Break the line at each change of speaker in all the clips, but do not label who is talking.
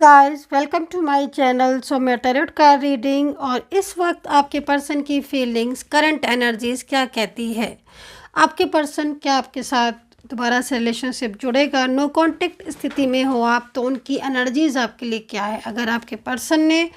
Guys welcome to my channel. So मैं tarot card reading और इस वक्त आपके पर्सन की फीलिंग्स करंट एनर्जीज क्या कहती है। आपके पर्सन क्या आपके साथ दोबारा से रिलेशनशिप जुड़ेगा? नो कांटेक्ट स्थिति में हो आप तो उनकी एनर्जीज आपके लिए क्या है? अगर आपके पर्सन ने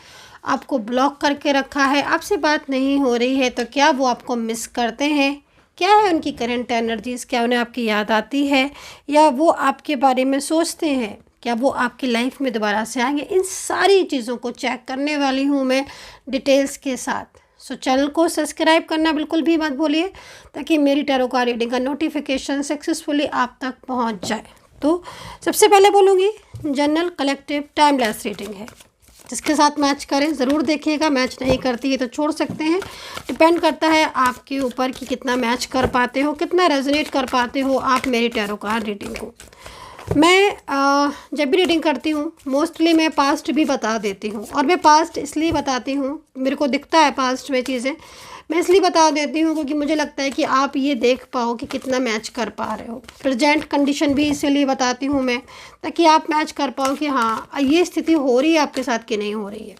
आपको ब्लॉक करके रखा है, आपसे बात नहीं हो रही है, तो क्या वो आपको मिस करते हैं? क्या है उनकी करंट एनर्जीज? क्या उन्हें आपकी याद आती है या वो आपके बारे में सोचते हैं? क्या वो आपकी लाइफ में दोबारा से आएंगे? इन सारी चीज़ों को चेक करने वाली हूँ मैं डिटेल्स के साथ। सो चैनल को सब्सक्राइब करना बिल्कुल भी मत भूलिए ताकि मेरी टैरो कार्ड रीडिंग का नोटिफिकेशन सक्सेसफुली आप तक पहुँच जाए। तो सबसे पहले बोलूँगी जनरल कलेक्टिव टाइमलेस रीडिंग है, जिसके साथ मैच करें ज़रूर देखिएगा। मैच नहीं करती है तो छोड़ सकते हैं। डिपेंड करता है आपके ऊपर कि कितना मैच कर पाते हो, कितना रेजोनेट कर पाते हो आप मेरी टैरो कार्ड रीडिंग को। मैं जब भी रीडिंग करती हूँ मोस्टली मैं पास्ट भी बता देती हूँ, और मैं पास्ट इसलिए बताती हूँ, मेरे को दिखता है पास्ट में चीज़ें, मैं इसलिए बता देती हूँ क्योंकि मुझे लगता है कि आप ये देख पाओ कि कितना मैच कर पा रहे हो। प्रेजेंट कंडीशन भी इसीलिए बताती हूँ मैं, ताकि आप मैच कर पाओ कि हाँ ये स्थिति हो रही है आपके साथ कि नहीं हो रही है।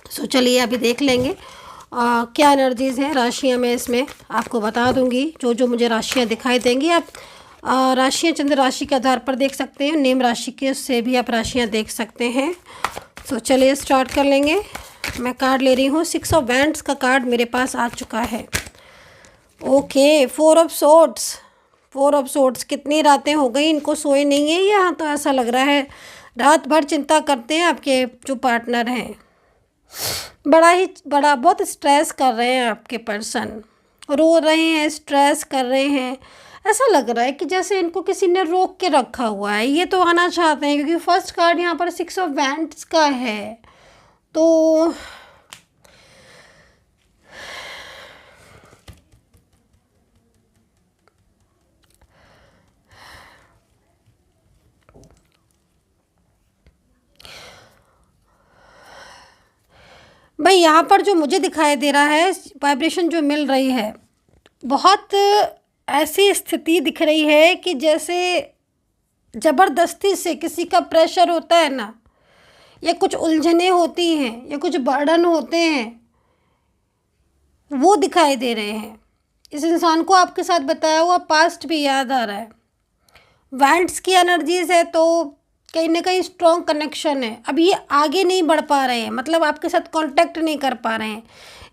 सो चलिए अभी देख लेंगे क्या एनर्जीज़ हैं। राशियाँ मैं इसमें आपको बता दूँगी, जो जो मुझे राशियाँ दिखाई देंगी। आप राशियाँ चंद्र राशि के आधार पर देख सकते हैं, नेम राशि के से भी आप राशियाँ देख सकते हैं। तो चलिए स्टार्ट कर लेंगे। मैं कार्ड ले रही हूँ, 6 ऑफ वैंड्स का कार्ड मेरे पास आ चुका है। Okay, 4 of swords. 4 of swords, कितनी रातें हो गई इनको सोए नहीं है, यहाँ तो ऐसा लग रहा है रात भर चिंता करते हैं आपके जो पार्टनर हैं। बड़ा बहुत स्ट्रेस कर रहे हैं आपके पर्सन, रो रहे हैं, स्ट्रेस कर रहे हैं। ऐसा लग रहा है कि जैसे इनको किसी ने रोक के रखा हुआ है। ये तो आना चाहते हैं क्योंकि फर्स्ट कार्ड यहाँ पर 6 ऑफ वैंड्स का है। तो भाई यहाँ पर जो मुझे दिखाई दे रहा है, वाइब्रेशन जो मिल रही है, बहुत ऐसी स्थिति दिख रही है कि जैसे ज़बरदस्ती से किसी का प्रेशर होता है ना, या कुछ उलझने होती हैं या कुछ बर्डन होते हैं, वो दिखाई दे रहे हैं। इस इंसान को आपके साथ बताया हुआ पास्ट भी याद आ रहा है। वैंड्स की एनर्जीज है तो कहीं ना कहीं स्ट्रॉन्ग कनेक्शन है। अब ये आगे नहीं बढ़ पा रहे हैं, मतलब आपके साथ कांटेक्ट नहीं कर पा रहे हैं।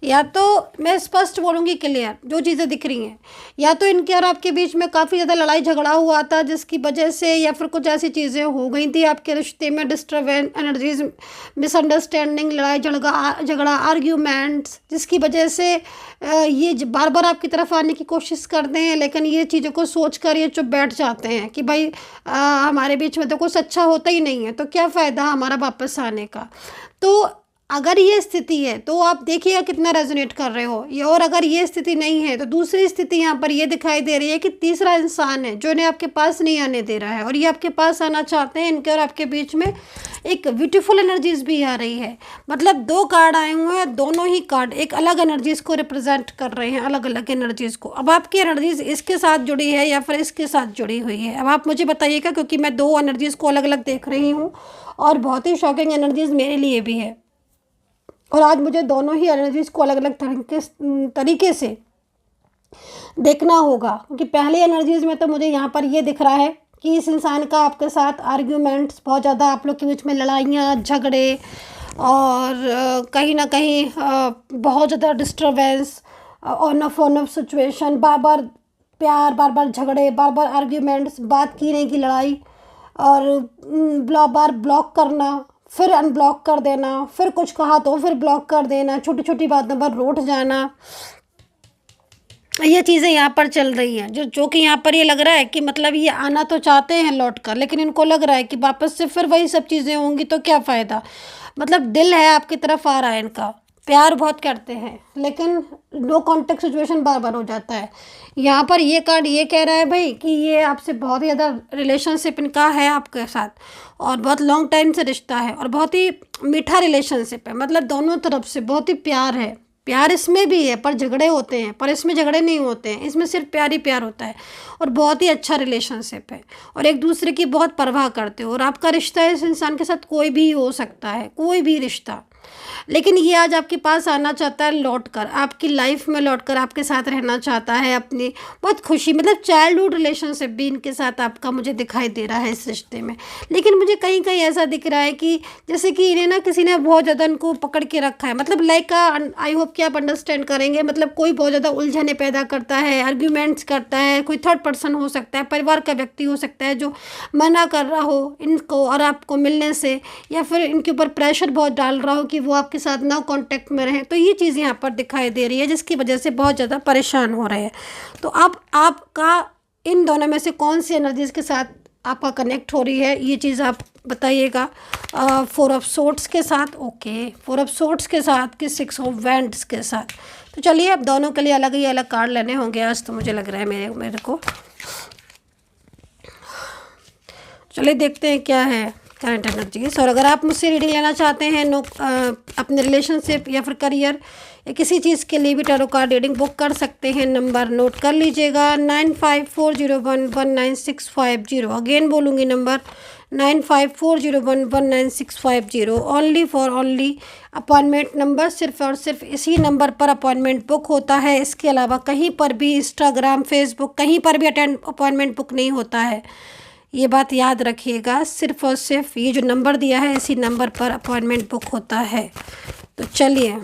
या तो मैं स्पष्ट बोलूँगी, क्लियर जो चीज़ें दिख रही हैं, या तो इनके और आपके बीच में काफ़ी ज़्यादा लड़ाई झगड़ा हुआ था जिसकी वजह से, या फिर कुछ ऐसी चीज़ें हो गई थी आपके रिश्ते में, डिस्टर्बेंस एनर्जीज, मिसअंडरस्टैंडिंग, लड़ाई झगड़ा आर्ग्यूमेंट्स, जिसकी वजह से ये बार बार आपकी तरफ आने की कोशिश करते हैं, लेकिन ये चीज़ों को सोच कर ये चुप बैठ जाते हैं कि भाई हमारे बीच में तो कुछ अच्छा होता ही नहीं है, तो क्या फ़ायदा हमारा वापस आने का। तो अगर ये स्थिति है तो आप देखिएगा कितना रेजोनेट कर रहे हो ये। और अगर ये स्थिति नहीं है तो दूसरी स्थिति यहाँ पर ये दिखाई दे रही है कि तीसरा इंसान है जो इन्हें आपके पास नहीं आने दे रहा है, और ये आपके पास आना चाहते हैं। इनके और आपके बीच में एक ब्यूटीफुल एनर्जीज भी आ रही है। मतलब 2 कार्ड आए हुए हैं, दोनों ही कार्ड एक अलग एनर्जीज को रिप्रेजेंट कर रहे हैं, अलग अलग एनर्जीज को। अब आपकी एनर्जीज इसके साथ जुड़ी है या फिर इसके साथ जुड़ी हुई है, अब आप मुझे बताइएगा, क्योंकि मैं 2 एनर्जीज को अलग अलग देख रही हूँ और बहुत ही शॉकिंग एनर्जीज मेरे लिए भी है। और आज मुझे दोनों ही एनर्जीज़ को अलग अलग तरीके से देखना होगा, क्योंकि पहली एनर्जीज़ में तो मुझे यहाँ पर ये दिख रहा है कि इस इंसान का आपके साथ आर्ग्यूमेंट्स, बहुत ज़्यादा आप लोग के बीच में लड़ाइयाँ झगड़े, और कहीं ना कहीं बहुत ज़्यादा डिस्टर्बेंस, ऑन ऑफ सिचुएशन, बार बार प्यार, बार बार झगड़े, बार बार आर्ग्यूमेंट्स, बात की नहीं की लड़ाई, और बार ब्लॉक करना, फिर अनब्लॉक कर देना, फिर कुछ कहा तो फिर ब्लॉक कर देना, छोटी छोटी बातों पर रूठ जाना। ये चीज़ें यहाँ पर चल रही हैं, जो कि यहाँ पर ये लग रहा है कि मतलब ये आना तो चाहते हैं लौट कर, लेकिन इनको लग रहा है कि वापस से फिर वही सब चीज़ें होंगी तो क्या फ़ायदा। मतलब दिल है आपकी तरफ आ रहा है, इनका प्यार बहुत करते हैं, लेकिन नो कॉन्टेक्ट सिचुएशन बार बार हो जाता है। यहाँ पर ये कार्ड ये कह रहा है भाई कि ये आपसे बहुत ही ज़्यादा रिलेशनशिप इनका है आपके साथ, और बहुत लॉन्ग टाइम से रिश्ता है, और बहुत ही मीठा रिलेशनशिप है। मतलब दोनों तरफ से बहुत ही प्यार है, प्यार इसमें भी है पर झगड़े होते हैं, पर इसमें झगड़े नहीं होते हैं, इसमें सिर्फ प्यार ही प्यार होता है और बहुत ही अच्छा रिलेशनशिप है और एक दूसरे की बहुत परवाह करते हो और आपका रिश्ता इस इंसान के साथ कोई भी हो सकता है, कोई भी रिश्ता। लेकिन ये आज आपके पास आना चाहता है लौट कर, आपकी लाइफ में लौट कर आपके साथ रहना चाहता है, अपनी बहुत खुशी मतलब चाइल्डहुड रिलेशनशिप भी इनके साथ आपका मुझे दिखाई दे रहा है इस रिश्ते में। लेकिन मुझे कहीं कहीं ऐसा दिख रहा है कि जैसे कि इन्हें ना किसी ने बहुत ज़्यादा इनको पकड़ के रखा है, मतलब लाइक आई होप कि आप अंडरस्टैंड करेंगे, मतलब कोई बहुत ज़्यादा उलझने पैदा करता है, आर्ग्यूमेंट्स करता है, कोई थर्ड पर्सन हो सकता है, परिवार का व्यक्ति हो सकता है जो मना कर रहा हो इनको और आपको मिलने से, या फिर इनके ऊपर प्रेशर बहुत डाल रहा हो कि वो आपके साथ ना कांटेक्ट में रहें। तो ये चीज़ यहाँ पर दिखाई दे रही है जिसकी वजह से बहुत ज़्यादा परेशान हो रहे हैं। तो अब आपका इन दोनों में से कौन सी एनर्जीज के साथ आपका कनेक्ट हो रही है ये चीज़ आप बताइएगा। 4 ऑफ सोर्ड्स के साथ, ओके 4 ऑफ सोर्ड्स के साथ कि 6 ऑफ वैंड्स के साथ। तो चलिए अब दोनों के लिए अलग ही अलग कार्ड लेने होंगे आज, तो मुझे लग रहा है मेरे को। चलिए देखते हैं क्या है करंट एनर्जीज। और अगर आप मुझसे रीडिंग लेना चाहते हैं अपने रिलेशनशिप या फिर करियर या किसी चीज़ के लिए भी टैरो कार्ड रीडिंग बुक कर सकते हैं। नंबर नोट कर लीजिएगा 9540119650। अगेन बोलूँगी number 9540119650। Only for only appointment number, सिर्फ और सिर्फ इसी नंबर पर अपॉइंटमेंट बुक होता है। इसके अलावा कहीं पर भी इंस्टाग्राम, फेसबुक कहीं पर भी अपॉइंटमेंट बुक नहीं होता है, ये बात याद रखिएगा। सिर्फ और सिर्फ ये जो नंबर दिया है इसी नंबर पर अपॉइंटमेंट बुक होता है। तो चलिए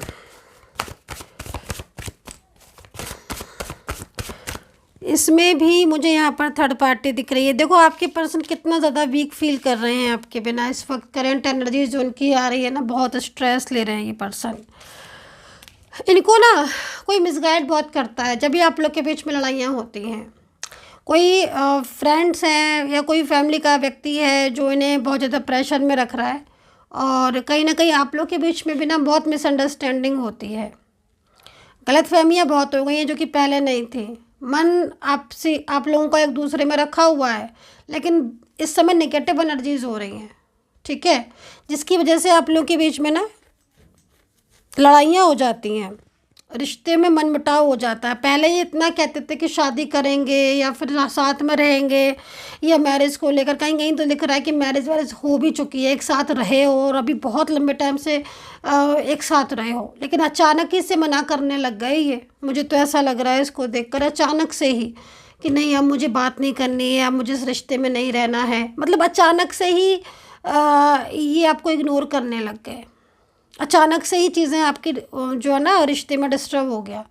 इसमें भी मुझे यहाँ पर थर्ड पार्टी दिख रही है। देखो आपके पर्सन कितना ज़्यादा वीक फील कर रहे हैं आपके बिना इस वक्त। करंट एनर्जी जो उनकी आ रही है ना, बहुत स्ट्रेस ले रहे हैं ये पर्सन। इनको ना कोई मिसगाइड बहुत करता है जब भी आप लोग के बीच में लड़ाइयाँ होती हैं। कोई फ्रेंड्स हैं या कोई फैमिली का व्यक्ति है जो इन्हें बहुत ज़्यादा प्रेशर में रख रहा है और कहीं ना कहीं आप लोग के बीच में भी ना बहुत मिसअंडरस्टैंडिंग होती है, गलतफहमियां बहुत हो गई हैं जो कि पहले नहीं थी। मन आपसे आप लोगों का एक दूसरे में रखा हुआ है, लेकिन इस समय नेगेटिव एनर्जीज हो रही हैं, ठीक है, जिसकी वजह से आप लोगों के बीच में ना लड़ाइयाँ हो जाती हैं, रिश्ते में मनमुटाव हो जाता है। पहले ये इतना कहते थे कि शादी करेंगे या फिर साथ में रहेंगे या मैरिज को लेकर, कहीं कहीं तो लिख रहा है कि मैरिज वैरिज हो भी चुकी है, एक साथ रहे हो और अभी बहुत लंबे टाइम से एक साथ रहे हो, लेकिन अचानक ही से मना करने लग गए ये। मुझे तो ऐसा लग रहा है इसको देखकर अचानक से ही कि नहीं अब मुझे बात नहीं करनी है, अब मुझे इस रिश्ते में नहीं रहना है, मतलब अचानक से ही ये आपको इग्नोर करने लग गए। अचानक से ही चीज़ें आपकी जो है ना रिश्ते में डिस्टर्ब हो गया,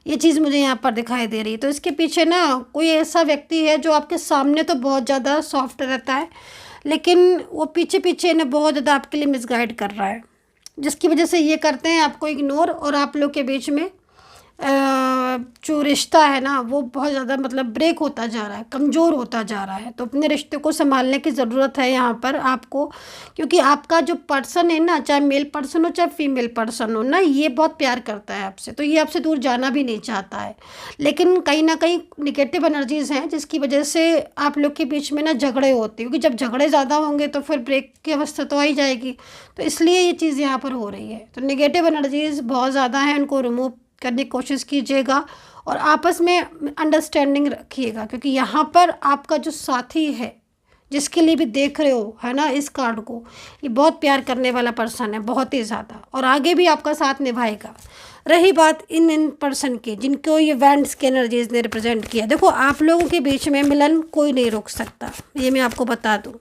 ये चीज़ मुझे यहाँ पर दिखाई दे रही है। तो इसके पीछे ना कोई ऐसा व्यक्ति है जो आपके सामने तो बहुत ज़्यादा सॉफ्ट रहता है, लेकिन वो पीछे पीछे ना बहुत ज़्यादा आपके लिए मिसगाइड कर रहा है, जिसकी वजह से ये करते हैं आपको इग्नोर और आप लोग के बीच में जो रिश्ता है ना वो बहुत ज़्यादा मतलब ब्रेक होता जा रहा है, कमज़ोर होता जा रहा है। तो अपने रिश्ते को संभालने की ज़रूरत है यहाँ पर आपको, क्योंकि आपका जो पर्सन है ना, चाहे मेल पर्सन हो चाहे फीमेल पर्सन हो ना, ये बहुत प्यार करता है आपसे, तो ये आपसे दूर जाना भी नहीं चाहता है। लेकिन कहीं ना कहीं निगेटिव एनर्जीज़ हैं जिसकी वजह से आप लोग के बीच में ना झगड़े होते हैं, क्योंकि जब झगड़े ज़्यादा होंगे तो फिर ब्रेक की अवस्था तो आ ही जाएगी। तो इसलिए ये चीज़ यहाँ पर हो रही है। तो निगेटिव एनर्जीज़ बहुत ज़्यादा हैं, उनको रिमूव करने की कोशिश कीजिएगा और आपस में अंडरस्टैंडिंग रखिएगा, क्योंकि यहाँ पर आपका जो साथी है जिसके लिए भी देख रहे हो है ना इस कार्ड को, ये बहुत प्यार करने वाला पर्सन है, बहुत ही ज़्यादा, और आगे भी आपका साथ निभाएगा। रही बात इन पर्सन की जिनको ये वैंड्स की एनर्जीज ने रिप्रेजेंट किया, देखो आप लोगों के बीच में मिलन कोई नहीं रोक सकता, ये मैं आपको बता दूँ।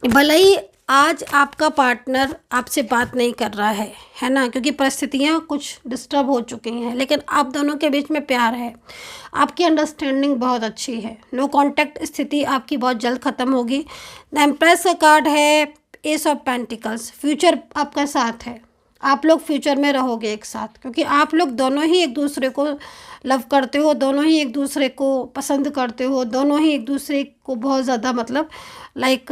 भले ही आज आपका पार्टनर आपसे बात नहीं कर रहा है ना, क्योंकि परिस्थितियाँ कुछ डिस्टर्ब हो चुकी हैं, लेकिन आप दोनों के बीच में प्यार है, आपकी अंडरस्टैंडिंग बहुत अच्छी है। नो कांटेक्ट स्थिति आपकी बहुत जल्द ख़त्म होगी। द एम्प्रेस का कार्ड है, एस ऑफ पेंटिकल्स, फ्यूचर आपका साथ है, आप लोग फ्यूचर में रहोगे एक साथ, क्योंकि आप लोग दोनों ही एक दूसरे को लव करते हो, दोनों ही एक दूसरे को पसंद करते हो, दोनों ही एक दूसरे को बहुत ज़्यादा मतलब like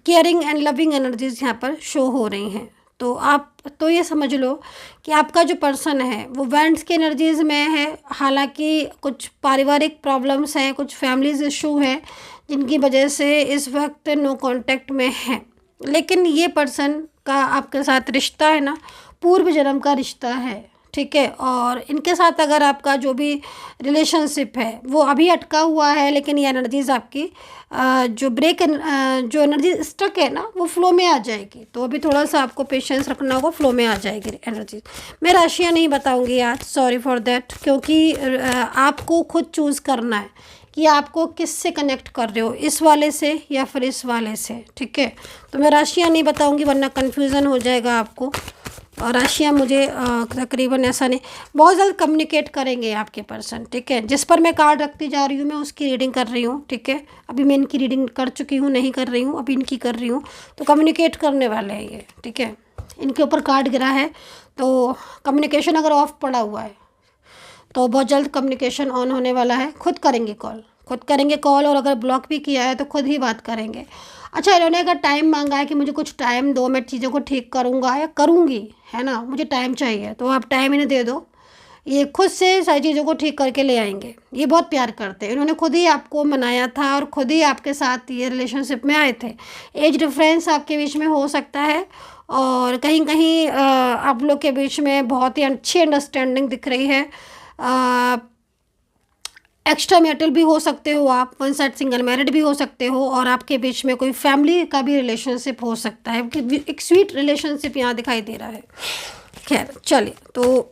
caring and loving energies यहाँ पर शो हो रही हैं। तो आप तो ये समझ लो कि आपका जो पर्सन है वो वैंड्स की एनर्जीज़ में है। हालांकि कुछ पारिवारिक प्रॉब्लम्स हैं, कुछ फैमिलीज इशू हैं जिनकी वजह से इस वक्त नो कांटेक्ट में है, लेकिन ये पर्सन का आपके साथ रिश्ता है ना पूर्व जन्म का रिश्ता है, ठीक है। और इनके साथ अगर आपका जो भी रिलेशनशिप है वो अभी अटका हुआ है, लेकिन ये एनर्जीज़ आपकी जो एनर्जी स्टक है ना वो फ्लो में आ जाएगी। तो अभी थोड़ा सा आपको पेशेंस रखना होगा, फ्लो में आ जाएगी एनर्जी। मैं राशियाँ नहीं बताऊंगी आज, सॉरी फॉर देट, क्योंकि आपको खुद चूज़ करना है कि आपको किससे कनेक्ट कर रहे हो, इस वाले से या फिर इस वाले से, ठीक है। तो मैं राशियाँ नहीं बताऊंगी वरना कन्फ्यूज़न हो जाएगा आपको। और राशियाँ मुझे तकरीबन ऐसा नहीं, बहुत जल्द कम्युनिकेट करेंगे आपके पर्सन, ठीक है। जिस पर मैं कार्ड रखती जा रही हूँ मैं उसकी रीडिंग कर रही हूँ, ठीक है। अभी मैं इनकी रीडिंग कर चुकी हूँ, नहीं कर रही हूँ, अभी इनकी कर रही हूँ। तो कम्युनिकेट करने वाले हैं ये, ठीक है। इनके ऊपर कार्ड गिरा है तो कम्युनिकेशन अगर ऑफ पड़ा हुआ है तो बहुत जल्द कम्युनिकेशन ऑन होने वाला है। खुद करेंगे कॉल, और अगर ब्लॉक भी किया है तो खुद ही बात करेंगे। अच्छा, इन्होंने अगर टाइम मांगा है कि मुझे कुछ टाइम दो, मैं चीज़ों को ठीक करूँगा या करूँगी, है ना, मुझे टाइम चाहिए, तो आप टाइम इन्हें दे दो, ये खुद से सारी चीज़ों को ठीक करके ले आएंगे। ये बहुत प्यार करते हैं, इन्होंने खुद ही आपको मनाया था और खुद ही आपके साथ ये रिलेशनशिप में आए थे। एज डिफरेंस आपके बीच में हो सकता है, और कहीं कहीं आप लोग के बीच में बहुत ही अच्छी अंडरस्टैंडिंग दिख रही है। एक्स्ट्रा मैरिटल भी हो सकते हो आप, वन साइड सिंगल मैरिड भी हो सकते हो, और आपके बीच में कोई फैमिली का भी रिलेशनशिप हो सकता है। एक स्वीट रिलेशनशिप यहाँ दिखाई दे रहा है। खैर चलिए, तो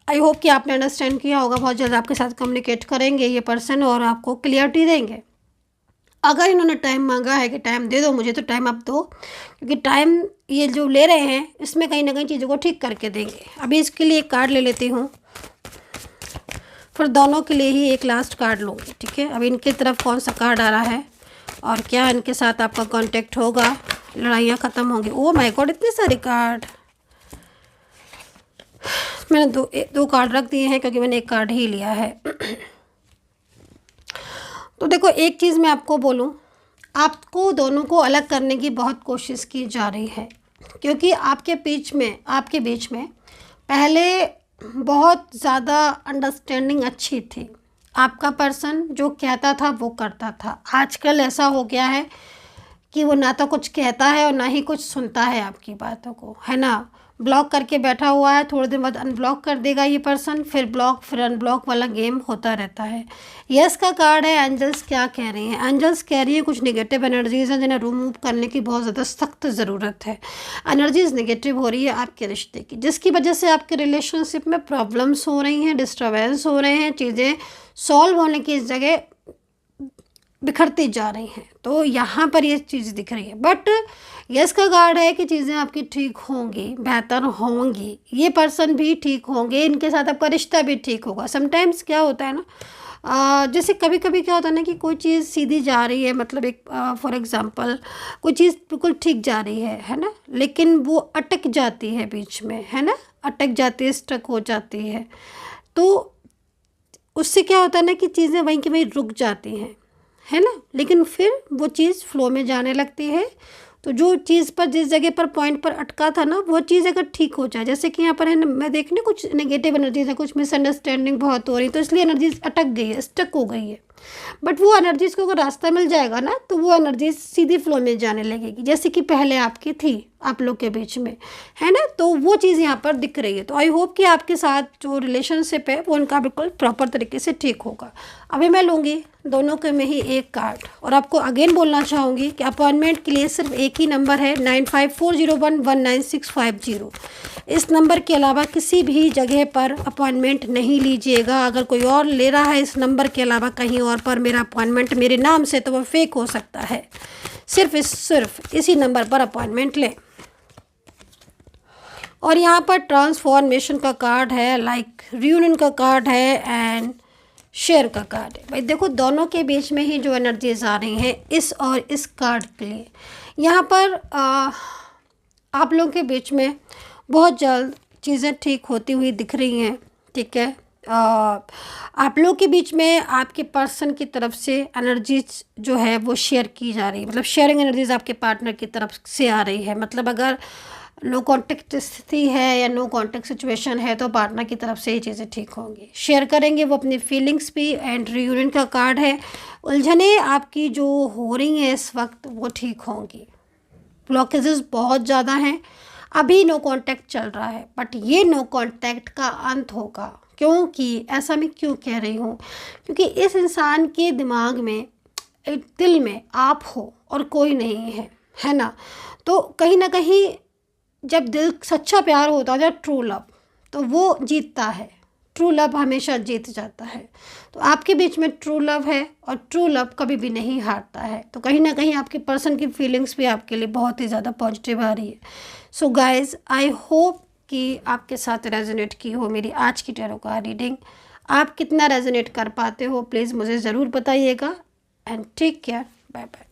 आई होप कि आपने अंडरस्टैंड किया होगा। बहुत जल्द आपके साथ कम्युनिकेट करेंगे ये पर्सन और आपको क्लियरिटी देंगे। अगर इन्होंने टाइम मांगा है कि टाइम दे दो मुझे, तो टाइम आप दो, क्योंकि टाइम ये जो ले रहे हैं इसमें कहीं ना कहीं चीज़ों को ठीक करके देंगे। अभी इसके लिए एक कार्ड ले लेती हूँ, फिर दोनों के लिए ही एक लास्ट कार्ड लूँगी, ठीक है। अभी इनकी तरफ कौन सा कार्ड आ रहा है और क्या इनके साथ आपका कांटेक्ट होगा, लड़ाइयाँ ख़त्म होंगी। ओह माय गॉड, इतने सारे कार्ड! मैंने दो कार्ड रख दिए हैं क्योंकि मैंने एक कार्ड ही लिया है। तो देखो, एक चीज़ मैं आपको बोलूँ, आपको दोनों को अलग करने की बहुत कोशिश की जा रही है, क्योंकि आपके बीच में पहले बहुत ज़्यादा अंडरस्टैंडिंग अच्छी थी। आपका पर्सन जो कहता था वो करता था। आजकल ऐसा हो गया है कि वो ना तो कुछ कहता है और ना ही कुछ सुनता है आपकी बातों को, है ना। ब्लॉक करके बैठा हुआ है, थोड़ी देर बाद अनब्लॉक कर देगा ये पर्सन, फिर ब्लॉक फिर अनब्लॉक वाला गेम होता रहता है। यस का कार्ड है। एंजल्स क्या कह रही हैं? एंजल्स कह रही है कुछ नेगेटिव एनर्जीज हैं जिन्हें रिमूव करने की बहुत ज़्यादा सख्त ज़रूरत है। एनर्जीज नेगेटिव हो रही है आपके रिश्ते की, जिसकी वजह से आपके रिलेशनशिप में प्रॉब्लम्स हो रही हैं, डिस्टर्बेंस हो रहे हैं, चीज़ें सॉल्व होने की जगह बिखरती जा रही हैं। तो यहाँ पर ये चीज़ दिख रही है, बट यस का कार्ड है कि चीज़ें आपकी ठीक होंगी, बेहतर होंगी, ये पर्सन भी ठीक होंगे, इनके साथ आपका रिश्ता भी ठीक होगा। समटाइम्स क्या होता है ना, जैसे कभी कभी क्या होता है ना कि कोई चीज़ सीधी जा रही है, मतलब एक फॉर एग्जांपल कोई चीज़ बिल्कुल ठीक जा रही है ना, लेकिन वो अटक जाती है बीच में, है ना, अटक जाती है, स्टक हो जाती है। तो उससे क्या होता है ना कि चीज़ें वहीं की वहीं रुक जाती हैं, है ना, लेकिन फिर वो चीज़ फ्लो में जाने लगती है। तो जो चीज़ पर, जिस जगह पर पॉइंट पर अटका था ना, वो चीज़ अगर ठीक हो जाए, जैसे कि यहाँ पर है ना, मैं देख रही कुछ नेगेटिव एनर्जीज है, कुछ मिसअंडरस्टैंडिंग बहुत हो रही, तो इसलिए एनर्जीज अटक गई है, स्टक हो गई है। बट वो एनर्जीज को अगर रास्ता मिल जाएगा ना, तो वो एनर्जीज सीधी फ्लो में जाने लगेगी, जैसे कि पहले आपकी थी आप लोग के बीच में, है ना। तो वो चीज़ यहाँ पर दिख रही है। तो आई होप कि आपके साथ जो रिलेशनशिप है वो उनका बिल्कुल प्रॉपर तरीके से ठीक होगा। अभी मैं लूँगी दोनों के में ही एक कार्ड, और आपको अगेन बोलना चाहूँगी कि अपॉइंटमेंट के लिए सिर्फ एक ही नंबर है, 9540119650। इस नंबर के अलावा किसी भी जगह पर अपॉइंटमेंट नहीं लीजिएगा। अगर कोई और ले रहा है इस नंबर के अलावा कहीं और पर मेरा अपॉइंटमेंट मेरे नाम से, तो वो फेक हो सकता है। सिर्फ इसी नंबर पर अपॉइंटमेंट लें। और यहाँ पर ट्रांसफॉर्मेशन का कार्ड है, लाइक रियूनियन का कार्ड है, एंड शेयर का कार्ड है। भाई देखो, दोनों के बीच में ही जो एनर्जीज आ रही हैं इस और इस कार्ड के लिए, यहाँ पर आप लोगों के बीच में बहुत जल्द चीज़ें ठीक होती हुई दिख रही हैं, ठीक है। आप लोग के बीच में आपके पर्सन की तरफ से एनर्जीज जो है वो शेयर की जा रही है, मतलब शेयरिंग एनर्जीज आपके पार्टनर की तरफ से आ रही है। मतलब अगर नो कॉन्टेक्ट स्थिति है या नो कॉन्टेक्ट सिचुएशन है, तो पार्टनर की तरफ से ही चीज़ें ठीक होंगी, शेयर करेंगे वो अपनी फीलिंग्स भी। एंड रियूनियन का कार्ड है, उलझने आपकी जो हो रही हैं इस वक्त वो ठीक होंगी। ब्लॉकेजेस बहुत ज़्यादा हैं, अभी नो कांटेक्ट चल रहा है, बट ये नो कांटेक्ट का अंत होगा। क्योंकि ऐसा मैं क्यों कह रही हूँ, क्योंकि इस इंसान के दिमाग में, एक दिल में आप हो और कोई नहीं है ना। तो कहीं ना कहीं जब दिल सच्चा प्यार होता है, जब ट्रू लव, तो वो जीतता है। ट्रू लव हमेशा जीत जाता है। तो आपके बीच में ट्रू लव है और ट्रू लव कभी भी नहीं हारता है। तो कहीं ना कहीं आपके पर्सन की फीलिंग्स भी आपके लिए बहुत ही ज़्यादा पॉजिटिव आ रही है। सो गाइज, आई होप कि आपके साथ रेजोनेट की हो मेरी आज की टैरो कार्ड रीडिंग। आप कितना रेजोनेट कर पाते हो प्लीज़ मुझे ज़रूर बताइएगा। And take care, bye bye.